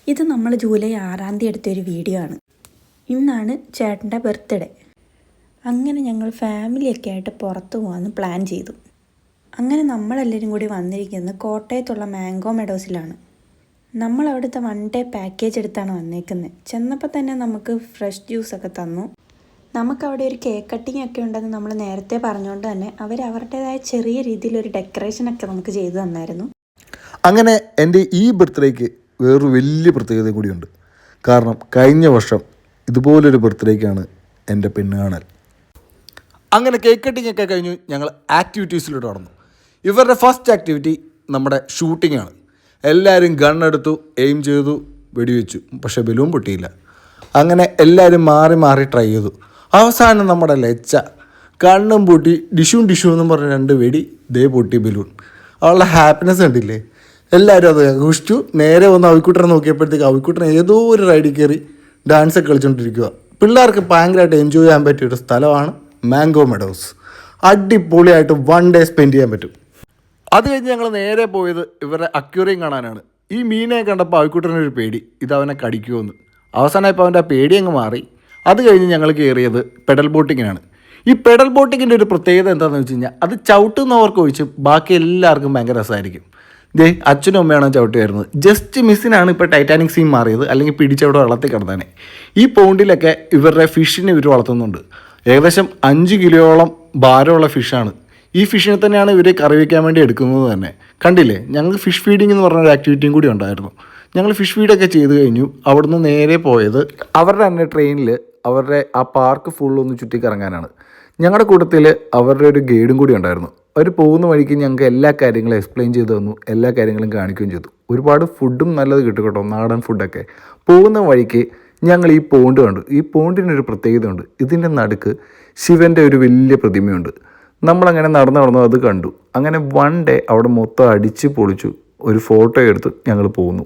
ഇത് നമ്മൾ ജൂലൈ 6-ാം തീയതി എടുത്തൊരു വീഡിയോ ആണ്. ഇന്നാണ് ചേട്ടൻ്റെ ബർത്ത്ഡേ. അങ്ങനെ ഞങ്ങൾ ഫാമിലിയൊക്കെ ആയിട്ട് പുറത്ത് പോകാമെന്ന് പ്ലാൻ ചെയ്തു. അങ്ങനെ നമ്മളെല്ലാവരും കൂടി വന്നിരിക്കുന്നത് കോട്ടയത്തുള്ള മാംഗോ മെഡോസിലാണ്. നമ്മൾ അവിടുത്തെ 1 ഡേ പാക്കേജ് എടുത്താണ് വന്നേക്കുന്നത്. ചെന്നപ്പോൾ തന്നെ നമുക്ക് ഫ്രഷ് ജ്യൂസൊക്കെ തന്നു. നമുക്കവിടെ ഒരു കേക്ക് കട്ടിങ് ഒക്കെ ഉണ്ടെന്ന് നമ്മൾ നേരത്തെ പറഞ്ഞുകൊണ്ട് തന്നെ അവർ അവരുടേതായ ചെറിയ രീതിയിലൊരു ഡെക്കറേഷനൊക്കെ നമുക്ക് ചെയ്തു തന്നായിരുന്നു. അങ്ങനെ എൻ്റെ ഈ ബർത്ത്ഡേക്ക് വേറൊരു വലിയ പ്രത്യേകത കൂടിയുണ്ട്. കാരണം കഴിഞ്ഞ വർഷം ഇതുപോലൊരു ബർത്ത്ഡേക്കാണ് എൻ്റെ പെണ്ണ് കാണൽ. അങ്ങനെ കേക്ക് കട്ടിങ് ഒക്കെ കഴിഞ്ഞു ഞങ്ങൾ ആക്ടിവിറ്റീസിലോട്ട് നടന്നു. ഇവരുടെ ഫസ്റ്റ് ആക്ടിവിറ്റി നമ്മുടെ ഷൂട്ടിംഗ് ആണ്. എല്ലാവരും ഗണ്ണെടുത്തു, എയിം ചെയ്തു, വെടിവെച്ചു. പക്ഷേ ബലൂൺ പൊട്ടിയില്ല. അങ്ങനെ എല്ലാവരും മാറി മാറി ട്രൈ ചെയ്തു. അവസാനം നമ്മുടെ ലച്ച കണ്ണും പൊട്ടി ഡിഷു എന്നും പറഞ്ഞ 2 വെടി ദേ പൊട്ടി ബലൂൺ. അവളുടെ ഹാപ്പിനെസ് കണ്ടില്ലേ? എല്ലാവരും അത് ആഘോഷിച്ചു. നേരെ വന്ന് അവിക്കുട്ടനെ നോക്കിയപ്പോഴത്തേക്ക് അവിക്കുട്ടനെ ഏതോ ഒരു റൈഡിൽ കയറി ഡാൻസൊക്കെ കളിച്ചുകൊണ്ടിരിക്കുക. പിള്ളേർക്ക് ഭയങ്കരമായിട്ട് എൻജോയ് ചെയ്യാൻ പറ്റിയൊരു സ്ഥലമാണ് മാംഗോ മെഡോസ്. അടിപൊളിയായിട്ട് 1 ഡേ സ്പെൻഡ് ചെയ്യാൻ പറ്റും. അത് കഴിഞ്ഞ് ഞങ്ങൾ നേരെ പോയത് ഇവരുടെ അക്വേറിയം കാണാനാണ്. ഈ മീനെ കണ്ടപ്പോൾ അവിക്കുട്ടനൊരു പേടി, ഇതവനെ കടിക്കുമെന്ന്. അവസാനമായപ്പോൾ അവൻ്റെ ആ പേടി അങ്ങ് മാറി. അത് കഴിഞ്ഞ് ഞങ്ങൾ കയറിയത് പെഡൽ ബോട്ടിങ്ങിനാണ്. ഈ പെഡൽ ബോട്ടിങ്ങിൻ്റെ ഒരു പ്രത്യേകത എന്താണെന്ന് വെച്ച് കഴിഞ്ഞാൽ അത് ചവിട്ടുന്നവർക്ക് ഒഴിച്ച് ബാക്കി എല്ലാവർക്കും ഭയങ്കര രസമായിരിക്കും. അച്ഛനും അമ്മയാണോ ചവിട്ടുമായിരുന്നത്. ജസ്റ്റ് മിസ്സിനാണ് ഇപ്പോൾ ടൈറ്റാനിക് സീൻ മാറിയത്, അല്ലെങ്കിൽ പിടിച്ചവിടെ വെള്ളത്തിൽ കിടന്നാനെ. ഈ പോണ്ടിലൊക്കെ ഇവരുടെ ഫിഷിനെ ഇവർ വളർത്തുന്നുണ്ട്. ഏകദേശം 5 കിലോയോളം ഭാരമുള്ള ഫിഷാണ്. ഈ ഫിഷിനെ തന്നെയാണ് ഇവർ കറി വയ്ക്കാൻ വേണ്ടി എടുക്കുന്നത് തന്നെ. കണ്ടില്ലേ, ഞങ്ങൾക്ക് ഫിഷ് ഫീഡിംഗ് എന്ന് പറഞ്ഞൊരു ആക്ടിവിറ്റിയും കൂടി ഉണ്ടായിരുന്നു. ഞങ്ങൾ ഫിഷ് ഫീഡൊക്കെ ചെയ്ത് കഴിഞ്ഞു. അവിടുന്ന് നേരെ പോയത് അവരുടെ തന്നെ ട്രെയിനിൽ അവരുടെ ആ പാർക്ക് ഫുള്ളൊന്ന് ചുറ്റിക്കറങ്ങാനാണ്. ഞങ്ങളുടെ കൂട്ടത്തിൽ അവരുടെ ഒരു ഗൈഡും കൂടി ഉണ്ടായിരുന്നു. അവർ പോകുന്ന വഴിക്ക് ഞങ്ങൾക്ക് എല്ലാ കാര്യങ്ങളും എക്സ്പ്ലെയിൻ ചെയ്തു തന്നു, എല്ലാ കാര്യങ്ങളും കാണിക്കുകയും ചെയ്തു. ഒരുപാട് ഫുഡും നല്ലത് കിട്ടും കേട്ടോ, നാടൻ ഫുഡൊക്കെ. പോകുന്ന വഴിക്ക് ഞങ്ങൾ ഈ പോണ്ട് കണ്ടു. ഈ പോണ്ടിനൊരു പ്രത്യേകതയുണ്ട്. ഇതിൻ്റെ നടുക്ക് ശിവൻ്റെ ഒരു വലിയ പ്രതിമയുണ്ട്. നമ്മളങ്ങനെ നടന്നു അത് കണ്ടു. അങ്ങനെ 1 ഡേ അവിടെ മൊത്തം അടിച്ച് പൊളിച്ചു. ഒരു ഫോട്ടോ എടുത്ത് ഞങ്ങൾ പോകുന്നു.